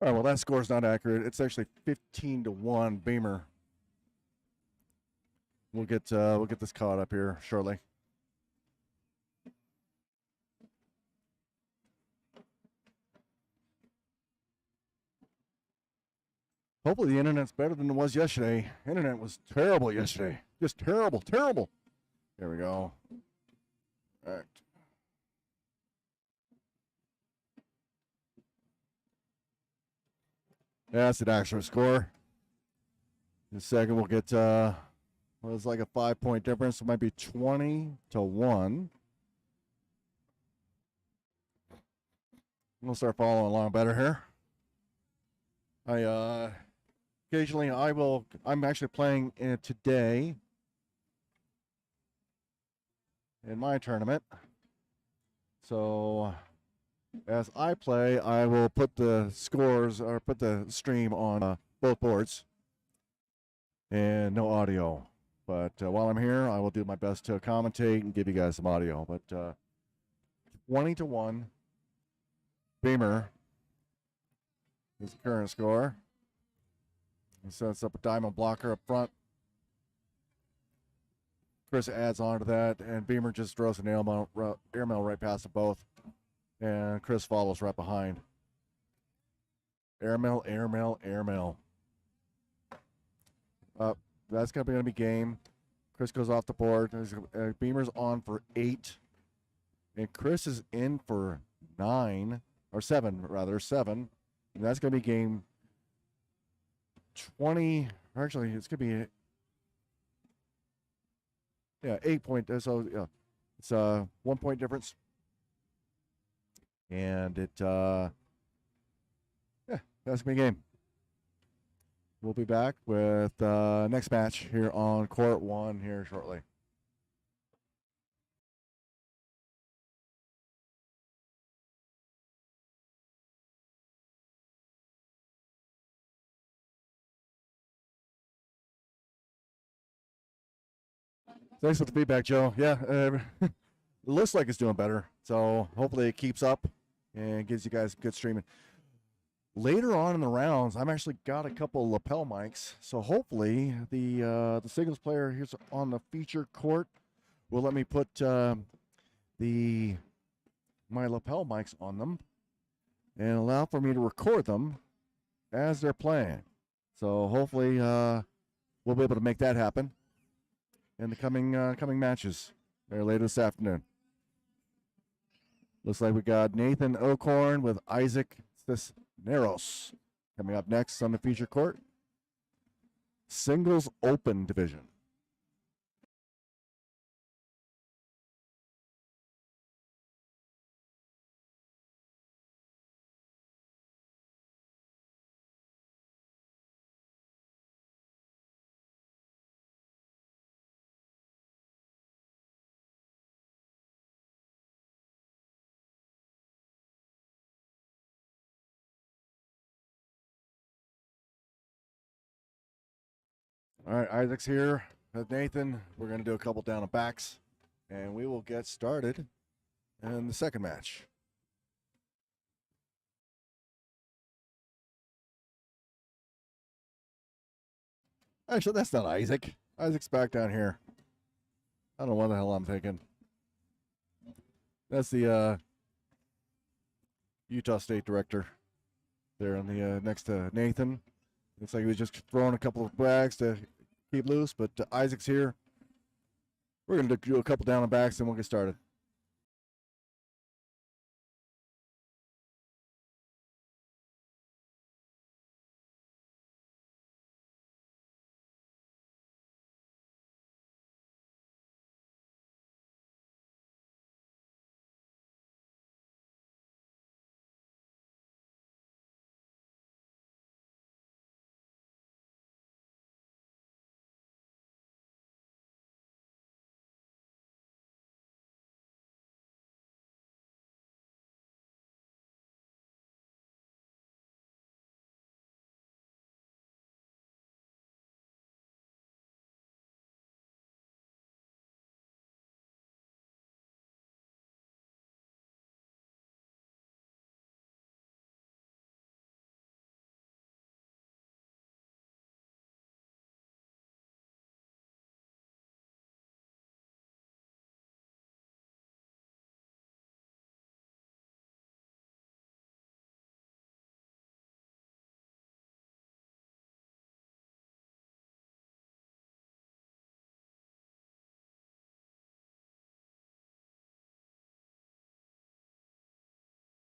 All right, well, that score's not accurate. It's actually 15-1 Beamer. We'll get this caught up here shortly. Hopefully the internet's better than it was yesterday. Internet was terrible yesterday. Just terrible, terrible. There we go. All right. Yeah, that's an actual score. In a second, we'll get, well, it's like a 5-point difference. It might be 20-1. We'll start following along better here. Occasionally I'm actually playing today in my tournament. So as I play, I will put the scores or put the stream on both boards and no audio. But while I'm here, I will do my best to commentate and give you guys some audio. But 20-1, Beamer is the current score. He sets up a diamond blocker up front. Chris adds on to that, and Beamer just throws an airmail right past them both. And Chris follows right behind. Airmail, airmail, airmail. That's going to be game. Chris goes off the board. Beamer's on for 8. And Chris is in for 9, or 7, rather, 7. And that's going to be game 20. Actually, it's going to be 8 point. So yeah, it's a 1 point difference, and that's gonna be a game. We'll be back with next match here on Court 1 here shortly. Thanks for the feedback, Joe. Yeah, it looks like it's doing better. So hopefully it keeps up and gives you guys good streaming. Later on in the rounds, I'm actually got a couple lapel mics. So hopefully the singles player here's on the feature court will let me put my lapel mics on them and allow for me to record them as they're playing. So hopefully we'll be able to make that happen in the coming matches there later this afternoon. Looks like we got Nathan Ocorn with Isaac Cisneros coming up next on the feature court. Singles Open Division. All right, Isaac's here with Nathan. We're going to do a couple down and backs, and we will get started in the second match. Actually, that's not Isaac. Isaac's back down here. I don't know what the hell I'm thinking. That's the Utah State director there on the next to Nathan. Looks like he was just throwing a couple of bags to keep loose, but Isaac's here. We're going to do a couple down and backs, and we'll get started.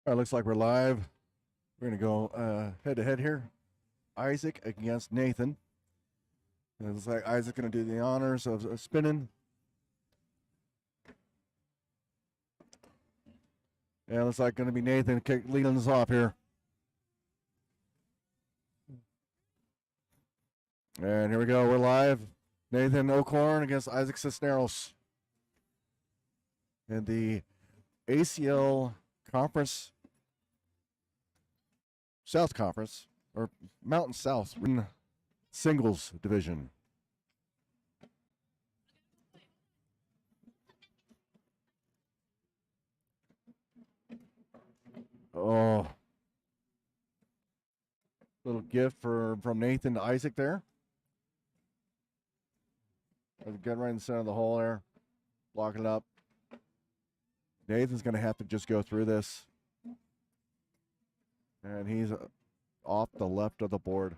All right, looks like we're live. We're going to go head to head here. Isaac against Nathan. It looks like Isaac's going to do the honors of spinning. And it looks like going to be Nathan leading us off here. And here we go. We're live. Nathan O'Corn against Isaac Cisneros in the ACL Conference, South Conference, or Mountain South singles division. Oh, little gift from Nathan to Isaac there. Getting right in the center of the hole there, blocking it up. Nathan's going to have to just go through this. And he's off the left of the board.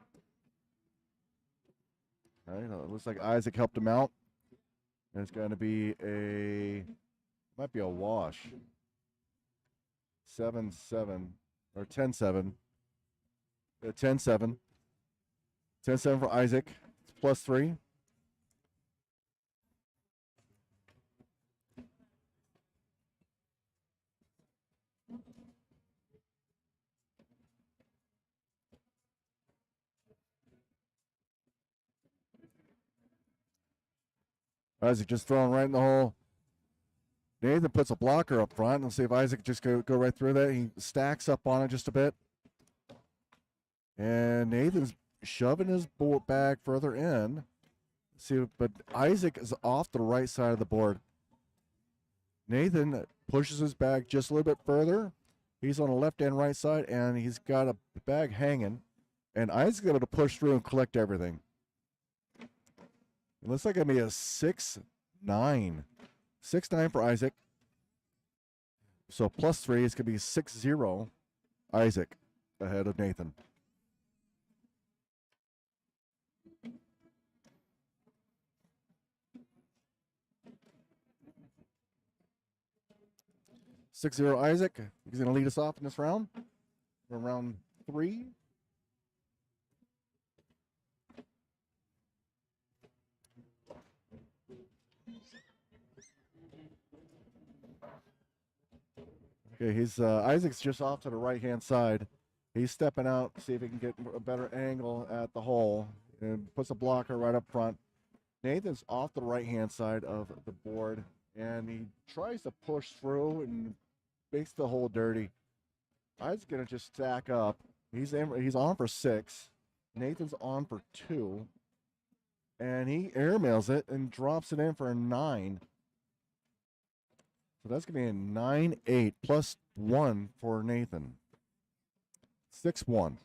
All right, it looks like Isaac helped him out. And it's going to be might be a wash. 7-7 or 10-7. 10-7. 10-7 for Isaac. It's +3. Isaac just throwing right in the hole. Nathan puts a blocker up front. Let's see if Isaac just go right through that. He stacks up on it just a bit. And Nathan's shoving his bag further in. See, but Isaac is off the right side of the board. Nathan pushes his bag just a little bit further. He's on the left and right side, and he's got a bag hanging. And Isaac's able to push through and collect everything. It looks like it'll be a 6-9. 6-9 for Isaac. So +3 is going to be 6-0 Isaac ahead of Nathan. Isaac. He's going to lead us off in this round. We're round 3. Okay, he's Isaac's just off to the right-hand side. He's stepping out, see if he can get a better angle at the hole, and puts a blocker right up front. Nathan's off the right-hand side of the board, and he tries to push through and makes the hole dirty. Isaac's gonna just stack up. He's on for 6. Nathan's on for 2, and he airmails it and drops it in for a 9. So that's going to be a 9-8 +1 for Nathan. 6-1.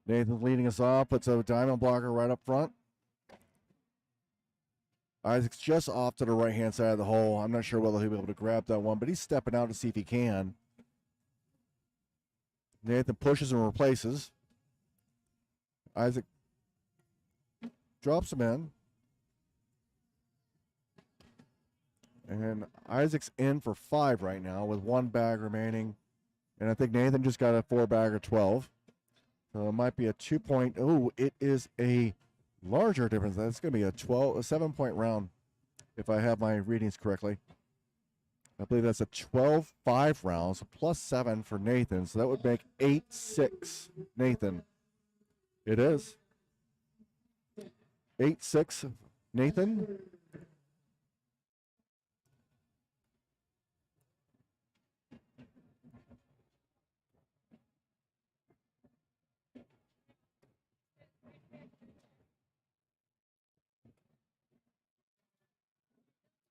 Nathan's leading us off, puts a diamond blocker right up front. Isaac's just off to the right-hand side of the hole. I'm not sure whether he'll be able to grab that one, but he's stepping out to see if he can. Nathan pushes and replaces. Isaac drops him in. And Isaac's in for 5 right now with 1 bag remaining. And I think Nathan just got a 4-bagger 12. So it might be a 2-point. Oh, it is a larger difference. That's going to be a 7-point round if I have my readings correctly. I believe that's a 12-5 round, so +7 for Nathan. So that would make 8-6 Nathan. It is 8-6 Nathan.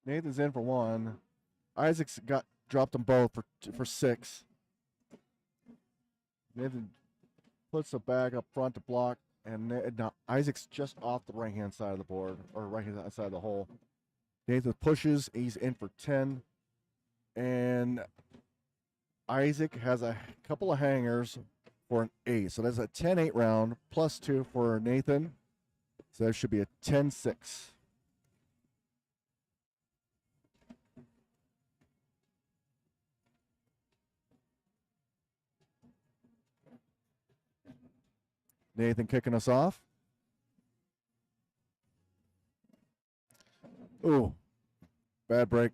Nathan's in for 1. Isaac's dropped them both for 6. Nathan puts the bag up front to block, and now Isaac's just off the right-hand side of the board, or right-hand side of the hole. Nathan pushes. He's in for 10. And Isaac has a couple of hangers for an 8. So that's a 10-8 round, plus 2 for Nathan. So that should be a 10-6. Nathan kicking us off. Ooh, bad break.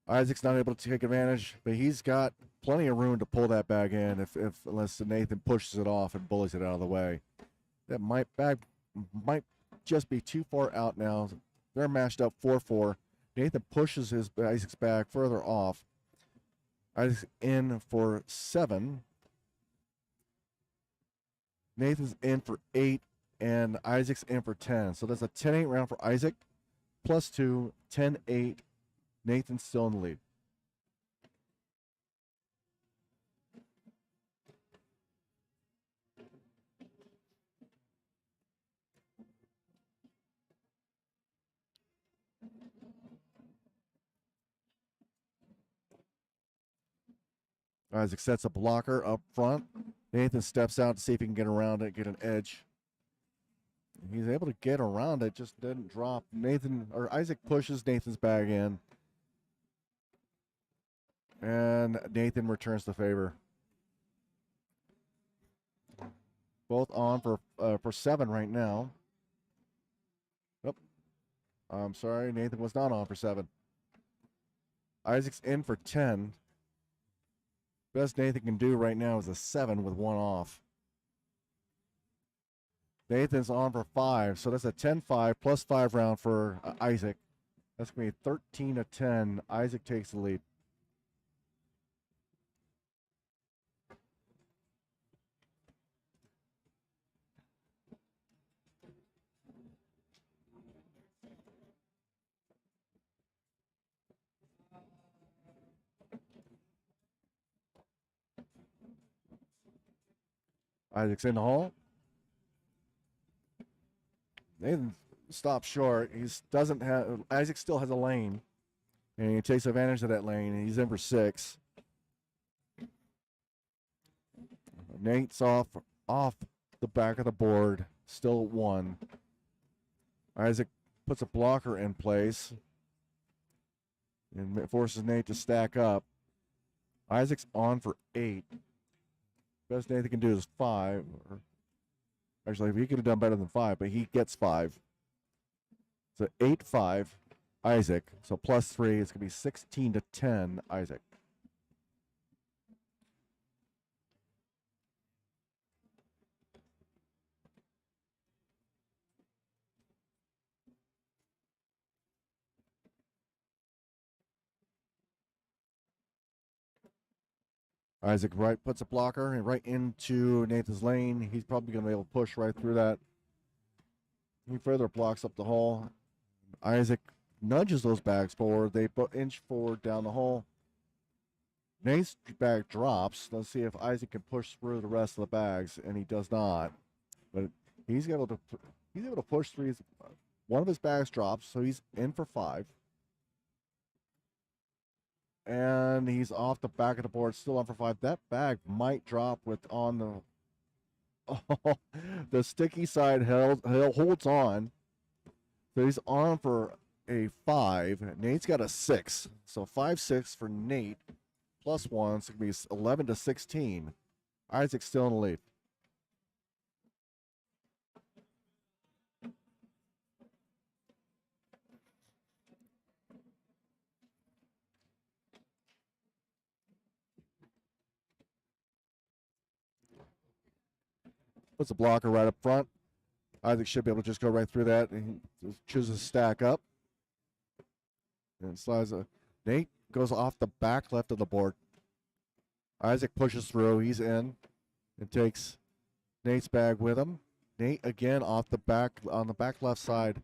Isaac's not able to take advantage, but he's got plenty of room to pull that bag in unless Nathan pushes it off and bullies it out of the way. That bag might just be too far out now. They're matched up 4-4. Nathan pushes Isaac's bag further off. Isaac's in for 7. Nathan's in for 8, and Isaac's in for 10. So that's a 10-8 round for Isaac, plus 2, 10-8. Nathan's still in the lead. Isaac sets a blocker up front. Nathan steps out to see if he can get around it, get an edge. He's able to get around it, just didn't drop. Isaac pushes Nathan's bag in. And Nathan returns the favor. Both on for 7 right now. Nope. I'm sorry, Nathan was not on for 7. Isaac's in for 10. Best Nathan can do right now is a 7 with 1 off. Nathan's on for 5, so that's a 10-5 plus 5 round for Isaac. That's going to be 13-10. Isaac takes the lead. Isaac's in the hole. Nathan stops short. Isaac still has a lane, and he takes advantage of that lane, and he's in for 6. Nate's off the back of the board, still at 1. Isaac puts a blocker in place and forces Nate to stack up. Isaac's on for 8. Best Nathan can do is 5. Actually, he could have done better than 5, but he gets 5. So 8-5, Isaac. So plus 3, it's going to be 16-10, Isaac. Isaac puts a blocker right into Nathan's lane. He's probably going to be able to push right through that. He further blocks up the hole. Isaac nudges those bags forward. They inch forward down the hole. Nate's bag drops. Let's see if Isaac can push through the rest of the bags, and he does not. But he's able to push through. One of his bags drops, so he's in for 5. And he's off the back of the board, still on for 5. That bag might drop on the sticky side holds on. So he's on for a 5. Nate's got a 6. So 5-6 for Nate, plus 1. So it's going to be 11-16. Isaac's still in the lead. Puts a blocker right up front. Isaac should be able to just go right through that. And he chooses to stack up. And slides Nate goes off the back left of the board. Isaac pushes through. He's in and takes Nate's bag with him. Nate again off the back on the back left side.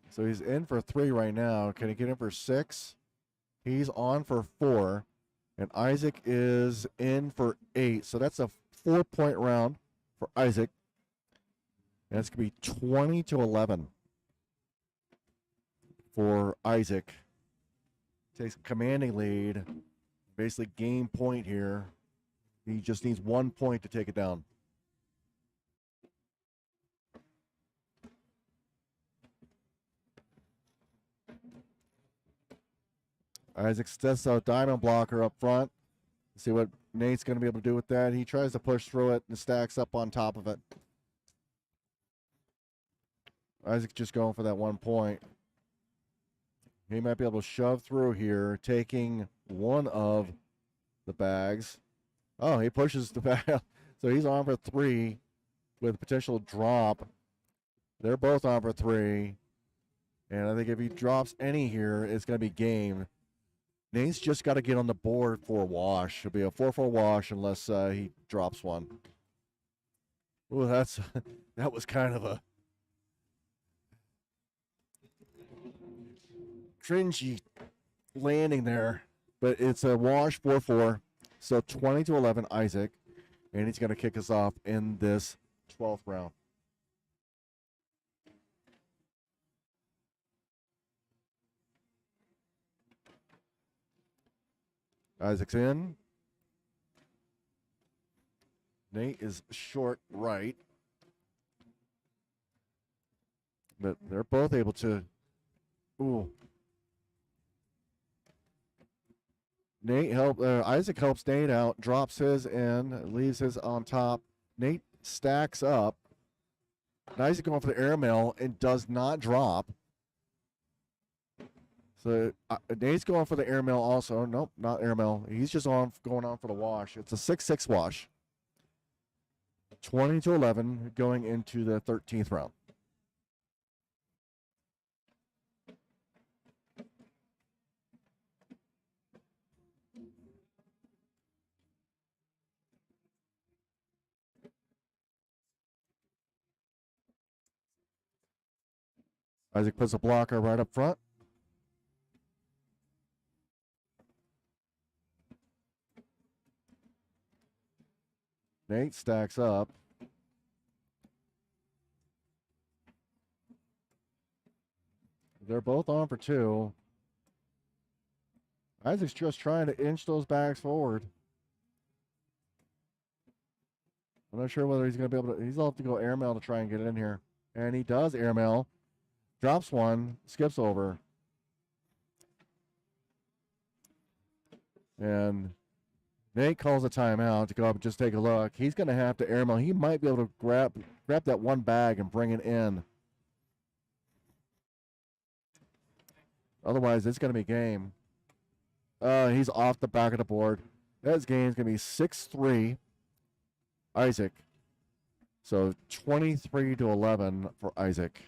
So he's in for 3 right now. Can he get in for 6? He's on for 4. And Isaac is in for 8. So that's a 4-point round for Isaac. And it's going to be 20-11 for Isaac. Takes a commanding lead. Basically game point here. He just needs 1 point to take it down. Isaac sets a diamond blocker up front. See what Nate's going to be able to do with that. He tries to push through it and stacks up on top of it. Isaac just going for that 1 point. He might be able to shove through here, taking one of the bags. Oh, he pushes the bag. So he's on for 3 with potential drop. They're both on for 3. And I think if he drops any here, it's going to be game. Nate's just got to get on the board for a wash. It'll be a 4-4 wash unless he drops one. Ooh, that was kind of a cringy landing there. But it's a wash 4-4. So 20-11 Isaac. And he's going to kick us off in this 12th round. Isaac's in. Nate is short right. But they're both able to. Ooh. Isaac helps Nate out, drops his in, leaves his on top. Nate stacks up. And Isaac going for the airmail and does not drop. So Nate's going for the airmail also. Nope, not airmail. He's just going on for the wash. It's a 6-6 wash. 20-11 going into the 13th round. Isaac puts a blocker right up front. Nate stacks up. They're both on for 2. Isaac's just trying to inch those bags forward. I'm not sure whether he's going to be able to. He's going to have to go airmail to try and get in here. And he does airmail. Drops one. Skips over. And Nate calls a timeout to go up and just take a look. He's going to have to airmail. He might be able to grab that one bag and bring it in. Otherwise, it's going to be game. He's off the back of the board. That game's going to be 6-3 Isaac. So 23-11 for Isaac.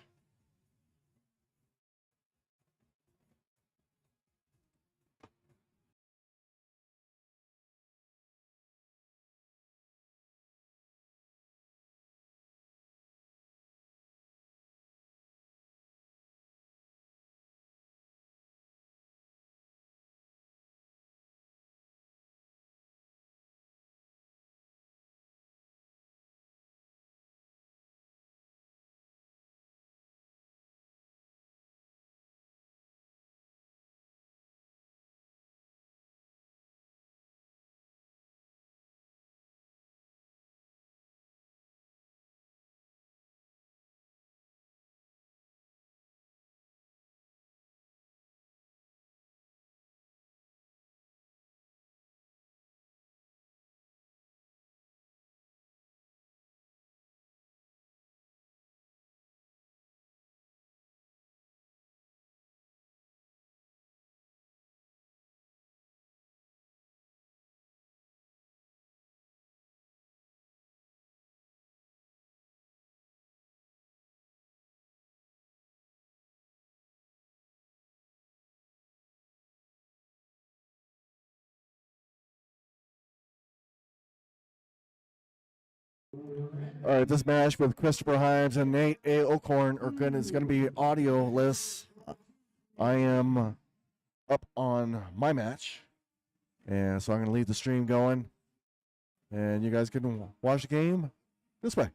All right, this match with Christopher Himes and Nate A. O'Corn is going to be audio-less. I am up on my match, and so I'm going to leave the stream going, and you guys can watch the game this way.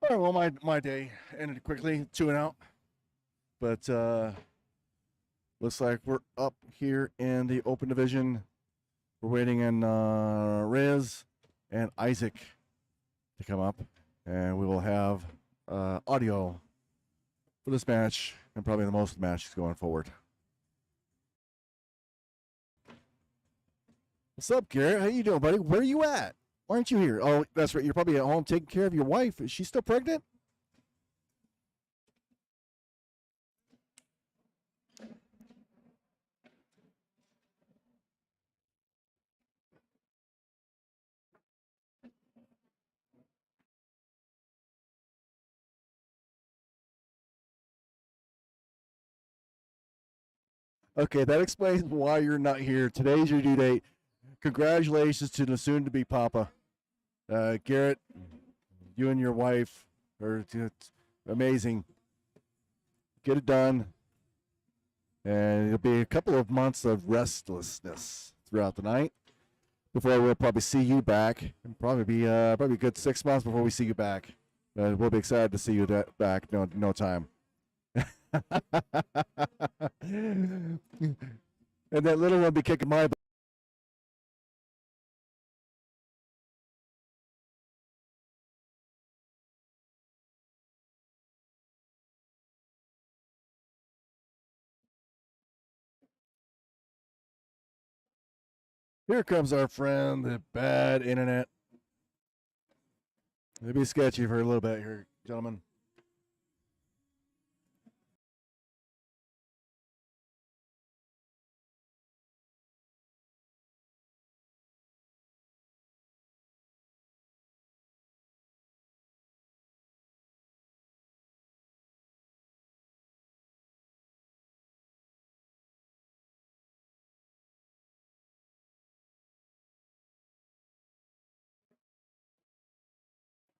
All right, well, my day ended quickly, 2 and out. But looks like we're up here in the open division. We're waiting on Reyes and Isaac to come up, and we will have audio for this match and probably the most matches going forward. What's up, Garrett? How you doing, buddy? Where are you at? Why aren't you here? Oh, that's right. You're probably at home taking care of your wife. Is she still pregnant? Okay, that explains why you're not here. Today's your due date. Congratulations to the soon-to-be papa. Garrett, you and your wife are amazing. Get it done. And it'll be a couple of months of restlessness throughout the night before we'll probably see you back. It'll probably be a good 6 months before we see you back. We'll be excited to see you back. No time. And that little one be kicking my butt. Here comes our friend, the bad internet. It'll be sketchy for a little bit here, gentlemen.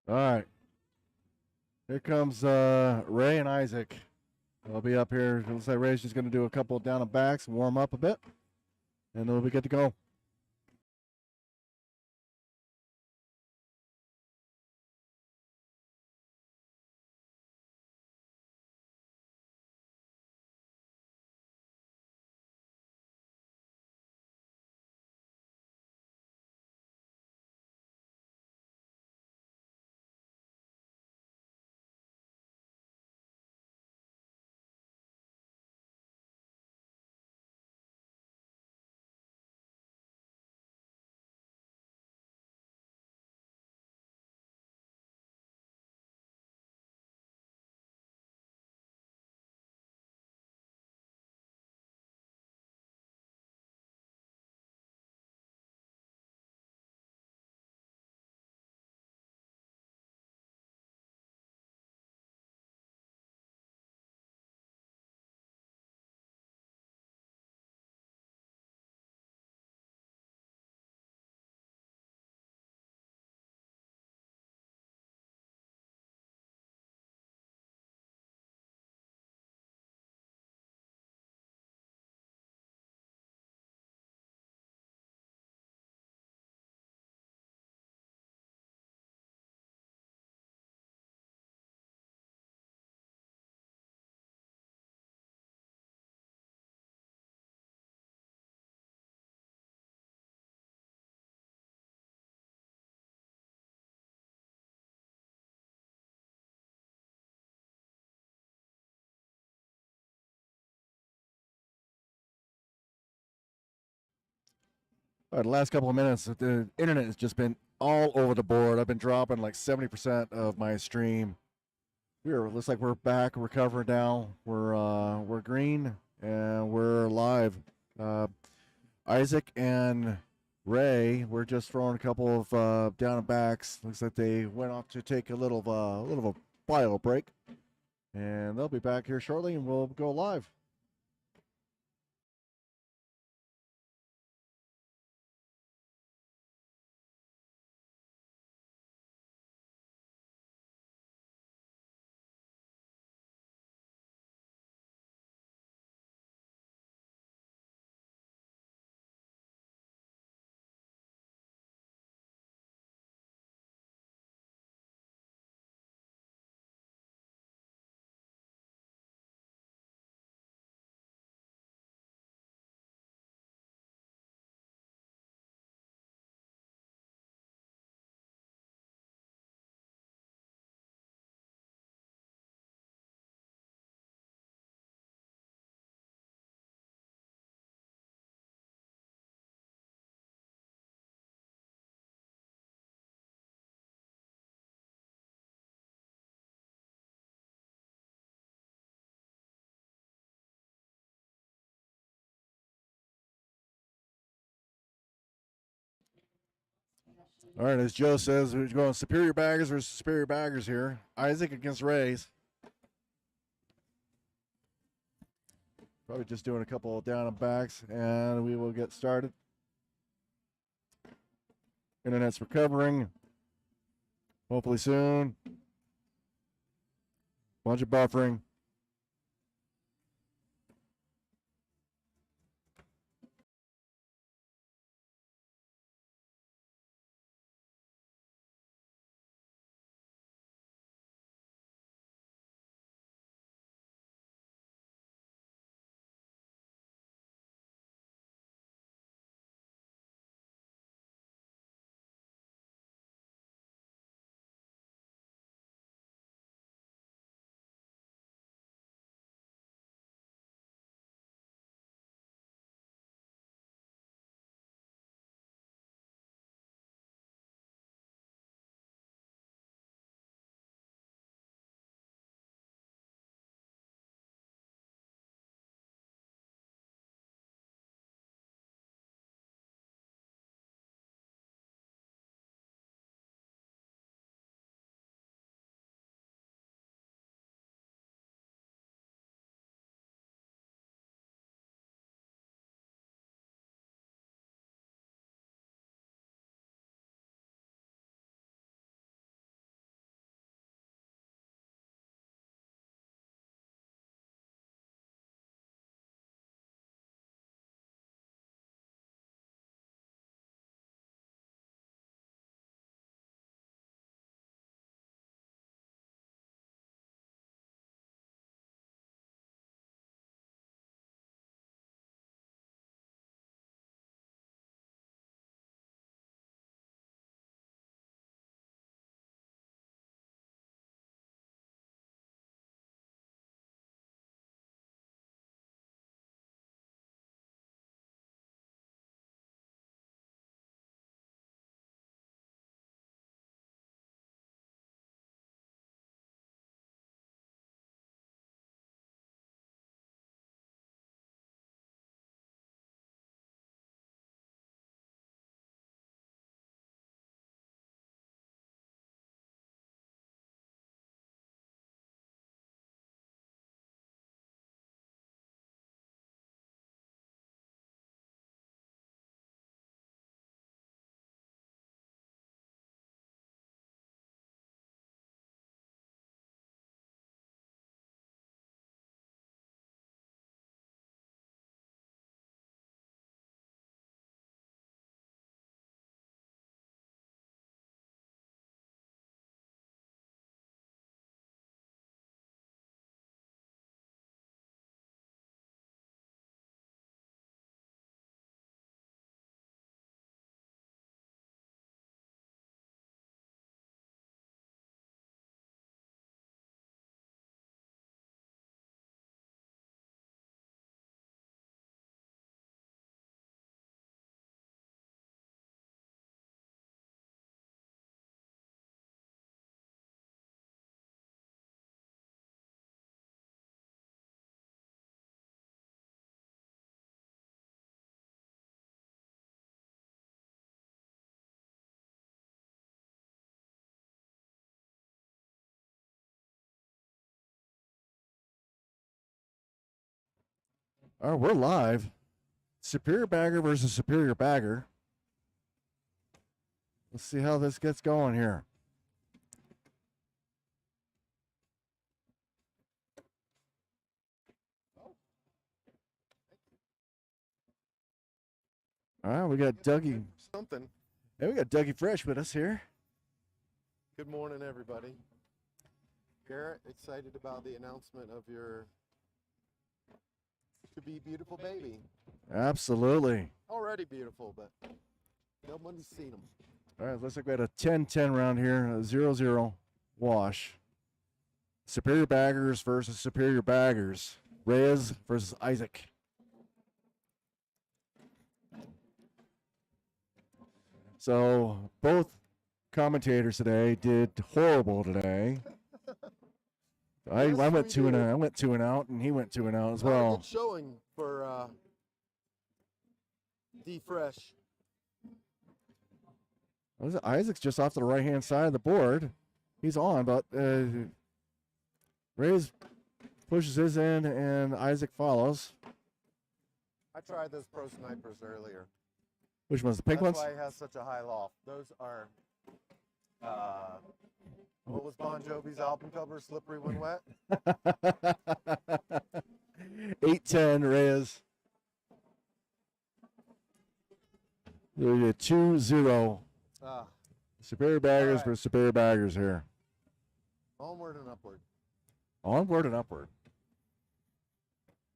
All right. Here comes Ray and Isaac. They'll be up here. It looks like Ray's just going to do a couple down and backs, warm up a bit, and they'll be good to go. All right, the last couple of minutes, the internet has just been all over the board. I've been dropping like 70% of my stream. Looks like we're back, recovering now. We're green and we're live. Isaac and Ray, we're just throwing a couple of down and backs. Looks like they went off to take a little of a bio break, and they'll be back here shortly, and we'll go live. All right, as Joe says, we're going superior baggers versus superior baggers here. Isaac against Reyes. Probably just doing a couple of down and backs, and we will get started. Internet's recovering. Hopefully soon. Bunch of buffering. All right, we're live. Superior bagger versus superior bagger. Let's see how this gets going here. All right, we got Dougie. Something. Hey, we got Dougie Fresh with us here. Good morning, everybody. Garrett, excited about the announcement of your to-be beautiful baby. Absolutely. Already beautiful, but nobody's seen him. All right, looks like we had a 10-10 round here, a 0-0 wash. Superior baggers versus superior baggers. Reyes versus Isaac. So both commentators today did horrible today. I went two and out, and he went 2 and out as well. Good showing for D Fresh. Isaac's just off to the right-hand side of the board. He's on, but Reyes pushes his in, and Isaac follows. I tried those pro snipers earlier. Which ones? The pink ones? That's why he has such a high loft. Those are, what was Bon Jovi's album cover, Slippery When Wet? 8-10, Reyes. 2-0. Superior baggers for superior baggers here. Onward and upward. Onward and upward.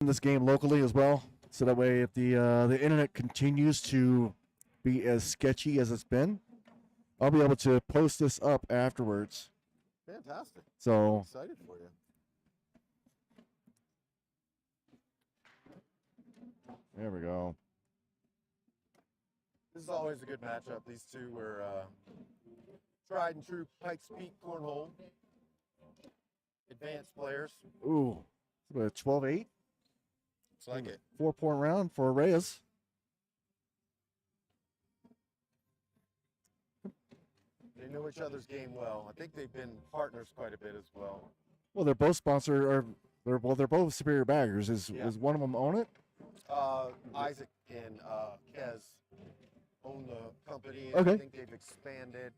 In this game locally as well, so that way if the internet continues to be as sketchy as it's been, I'll be able to post this up afterwards. Fantastic. So I'm excited for you. there we go. This is always a good matchup. These two were tried and true Pikes Peak cornhole advanced players. Ooh, 12-8. Looks like it. 4-point round for Reyes. They know each other's game well. I think they've been partners quite a bit as well. Well, they're both sponsored, or they're both superior baggers. Is one of them own it? Isaac and Kez own the company. Okay. I think they've expanded.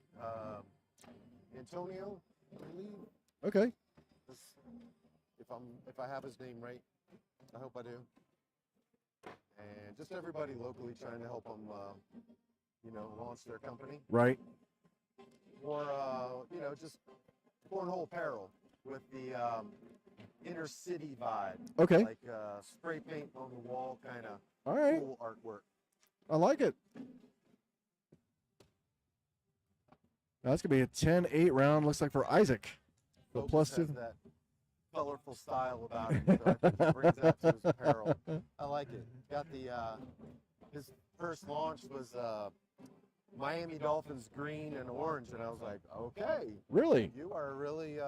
Antonio, I believe. Okay. If I have his name right, I hope I do. And just everybody locally trying to help them, launch their company. Right. Or just cornhole apparel with the inner city vibe. Okay. Like spray paint on the wall, kind of All right. cool artwork. I like it. That's going to be a 10-8 round, looks like, for Isaac. The Focus +2. has that colorful style about him, so I think he brings that to his apparel. I like it. Got the his first launch was Miami Dolphins green and orange, and I was like, okay, Really? you are really,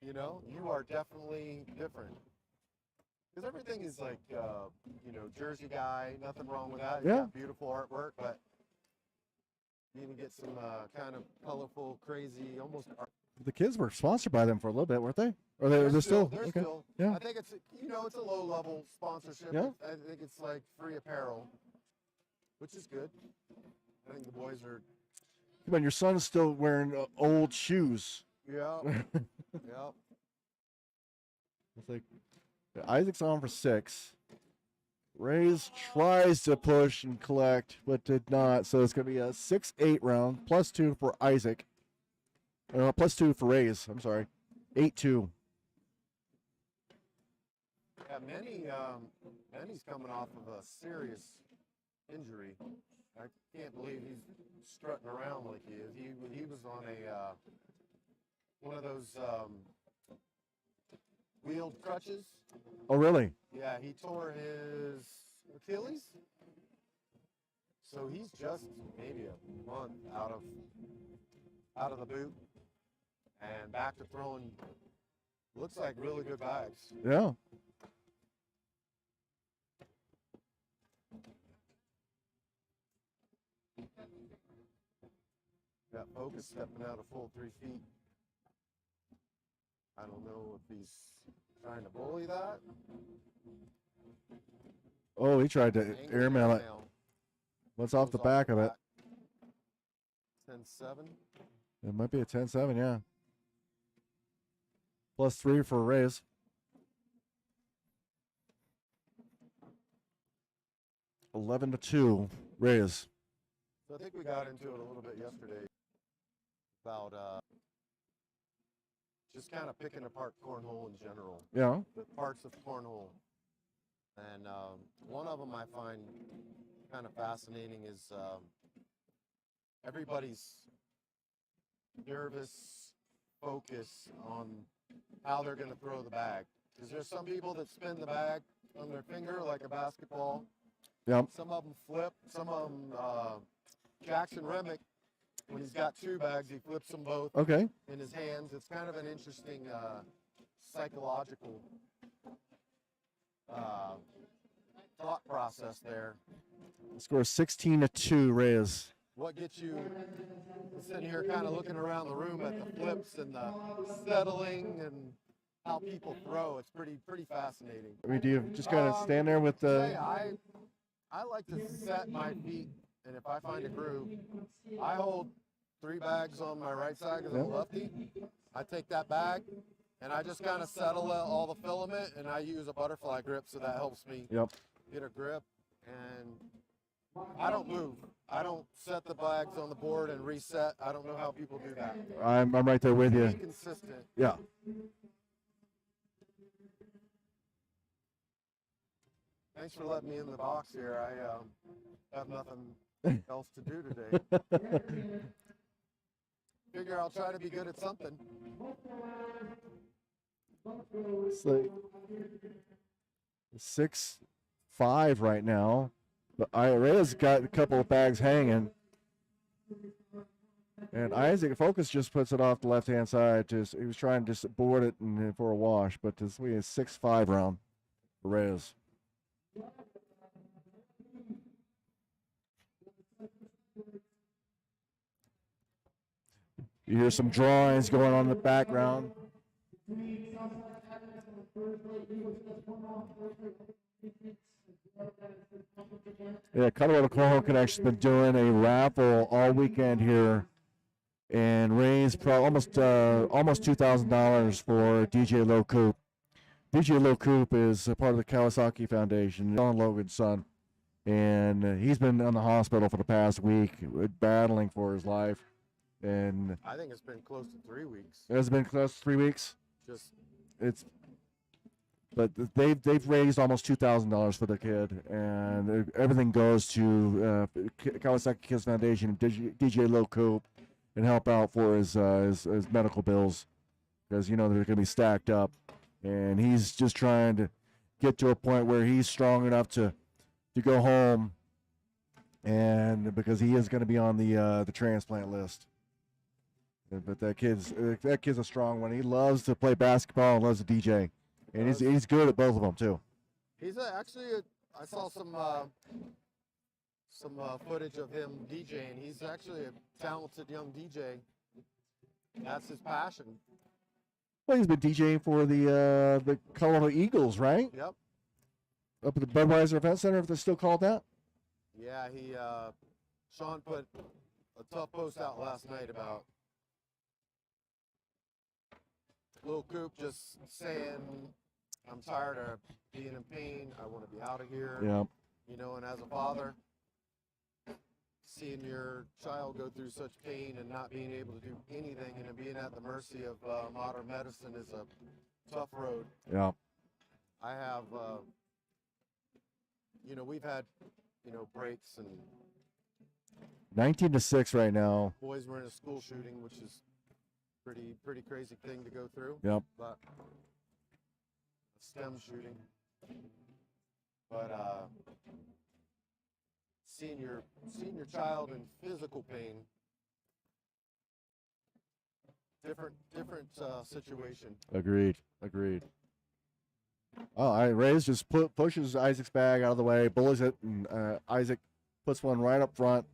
you are definitely different. Because everything is like, Jersey guy, nothing wrong with that. Yeah. Got beautiful artwork, but you even get some kind of colorful, crazy, almost art. The kids were sponsored by them for a little bit, weren't they? Or they're still? They're Okay. still. Yeah. I think it's it's a low level sponsorship. Yeah. I think it's like free apparel, which is good. I think the boys are. Come on, your son's still wearing old shoes. Yeah. Yeah. It's like Isaac's on for 6. Reyes tries to push and collect, but did not. So it's going to be a 6-8 round, +2 for Isaac. +2 for Reyes. I'm sorry. 8-2. Yeah, Manny's coming off of a serious injury. I can't believe he's strutting around like he is. He was on a one of those wheeled crutches. Oh, really? Yeah, he tore his Achilles. So he's just maybe a month out of the boot and back to throwing. Looks like really good bags. Yeah. Got Focus stepping out a full 3 feet. I don't know if he's trying to bully that. Oh, he tried to Angle airmail it. now. What's off the back of it? 10-7. It might be a 10-7, yeah. +3 for Reyes. $11-2, Reyes. So I think we got into it a little bit yesterday about just kind of picking apart cornhole in general. Yeah. The parts of cornhole. And one of them I find kind of fascinating is everybody's nervous focus on how they're going to throw the bag. Because there's some people that spin the bag on their finger like a basketball. Yep. Some of them flip. Some of them, Jackson Remick, when he's got 2 bags, he flips them both Okay. in his hands. It's kind of an interesting psychological thought process there. Score 16-2, Reyes. What what gets you sitting here kind of looking around the room at the flips and the settling and how people throw. It's pretty fascinating. I mean, do you just kind of stand there with the? Yeah, I like to set my feet, and if I find a groove, I hold 3 bags on my right side because I'm a lefty. I take that bag, and I just kind of settle all the filament, and I use a butterfly grip, so that helps me get a grip. And I don't move. I don't set the bags on the board and reset. I don't know how people do that. I'm right there with you. Be consistent. Yeah. Thanks for letting me in the box here. I have nothing else to do today. Figure I'll try to be good at something. It's like 6-5 right now, but Reyes got a couple of bags hanging, and Isaac Focus just puts it off the left-hand side. He was trying to just board it and for a wash, but this we had 6-5 round for Reyes. You hear some drawings going on in the background. Yeah, Colorado Cornhole Connection's been doing a raffle all weekend here and raised almost $2,000 for DJ Low Coop. DJ Low Coop is a part of the Kawasaki Foundation, John Logan's son, and he's been in the hospital for the past week battling for his life. And I think it's been close to 3 weeks. It has been close to 3 weeks. But they've raised almost $2,000 for the kid, and everything goes to Kawasaki Kids Foundation, DJ Low Coop, and help out for his medical bills, because they're going to be stacked up, and he's just trying to get to a point where he's strong enough to go home, and because he is going to be on the transplant list. But that kid's a strong one. He loves to play basketball and loves to DJ, and he's good at both of them too. He's I saw some footage of him DJing. He's actually a talented young DJ. That's his passion. Well, he's been DJing for the Colorado Eagles, right? Yep. Up at the Budweiser Event Center, if they're still called that. Yeah, Sean put a tough post out last night about Lil Coop just saying, I'm tired of being in pain. I want to be out of here. Yeah. And as a father, seeing your child go through such pain and not being able to do anything and being at the mercy of modern medicine is a tough road. Yeah. I have, we've had, breaks, and 19-6 right now. Boys were in a school shooting, which is pretty crazy thing to go through. Yep. But a STEM shooting. But seeing your child in physical pain, different situation. Agreed. Oh, Reyes just pushes Isaac's bag out of the way, bullies it, and Isaac puts one right up front.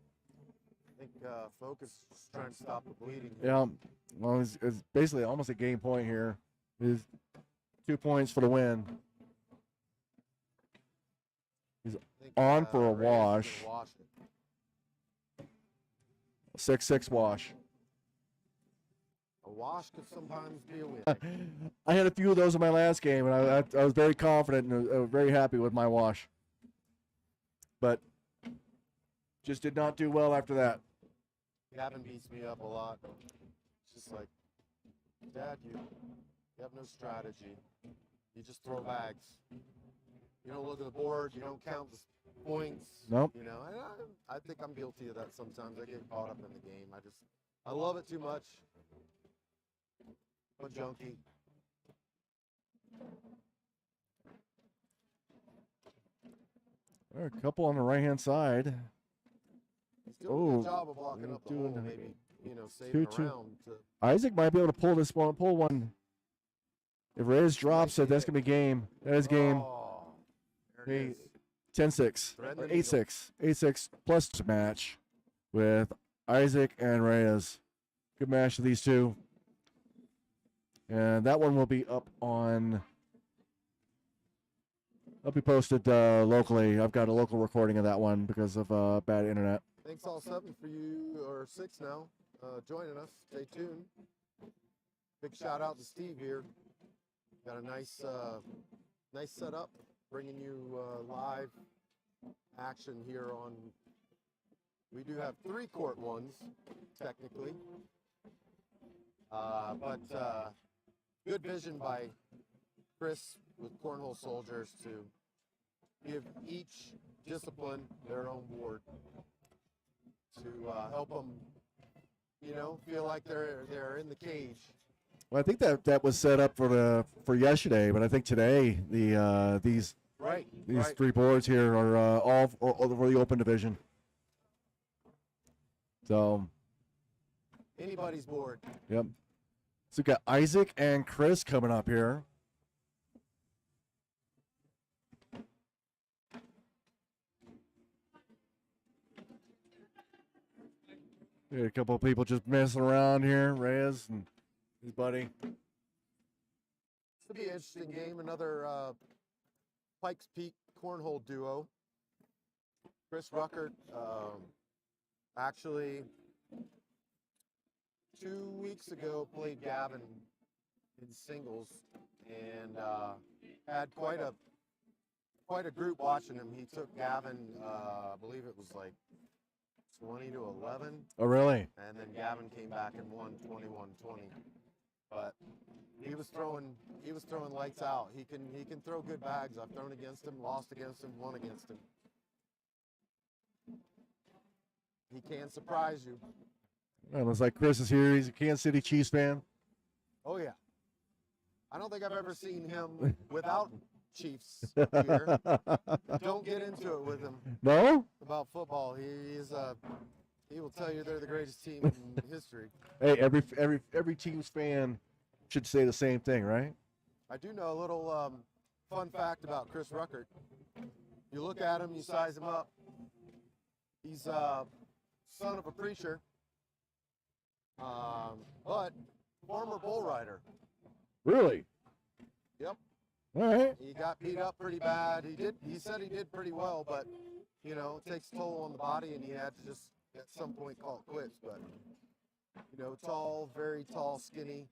I think Focus is trying to stop the bleeding. Yeah. Well, it's basically almost a game point here. Is 2 points for the win. He's on for a wash. 6-6 wash. A wash could sometimes be a win. I had a few of those in my last game, and I was very confident and very happy with my wash. But just did not do well after that. Gavin beats me up a lot. It's just like, Dad, you have no strategy. You just throw bags. You don't look at the board. You don't count the points. Nope. And I think I'm guilty of that sometimes. I get caught up in the game. I love it too much. I'm a junkie. There are a couple on the right-hand side. He's doing a good job of blocking up the hole, maybe, saving around. Isaac might be able to pull one. If Reyes drops it, that's going to be game. That is game. Oh, there it is. 10-6. 8-6. 8-6 plus match with Isaac and Reyes. Good match of these two. And that one will be up on. I'll be posted locally. I've got a local recording of that one because of bad internet. Thanks all 7 for you, or 6 now, joining us. Stay tuned. Big shout out to Steve here. Got a nice setup, bringing you live action here on. We do have 3 court ones, technically, but good vision by Chris with Cornhole Soldiers to give each discipline their own board to help them, feel like they're in the cage. Well, I think that was set up for yesterday, but I think today these 3 boards here are all for the open division. So anybody's board. Yep. So we've got Isaac and Chris coming up here. We had a couple of people just messing around here, Reyes and his buddy. This will be an interesting game. Another Pikes Peak cornhole duo. Chris Ruckert, actually 2 weeks ago played Gavin in singles and had quite a group watching him. He took Gavin, I believe it was like 20-11. Oh, really? And then Gavin came back and won 21-20. But he was throwing lights out. He can throw good bags. I've thrown against him, lost against him, won against him. He can surprise you. Well, looks like Chris is here. He's a Kansas City Chiefs fan. Oh yeah. I don't think I've ever seen him without Chiefs gear. Don't get into it with him. No? About football. He will tell you they're the greatest team in history. Hey, every Chiefs fan should say the same thing, right? I do know a little fun fact about Chris Ruckert. You look at him, you size him up. He's son of a preacher, but former bull rider. Really? Yep. All right. He got beat up pretty bad. He said he did pretty well, but it takes a toll on the body, and he had to just at some point call it quits. But tall, very tall, skinny.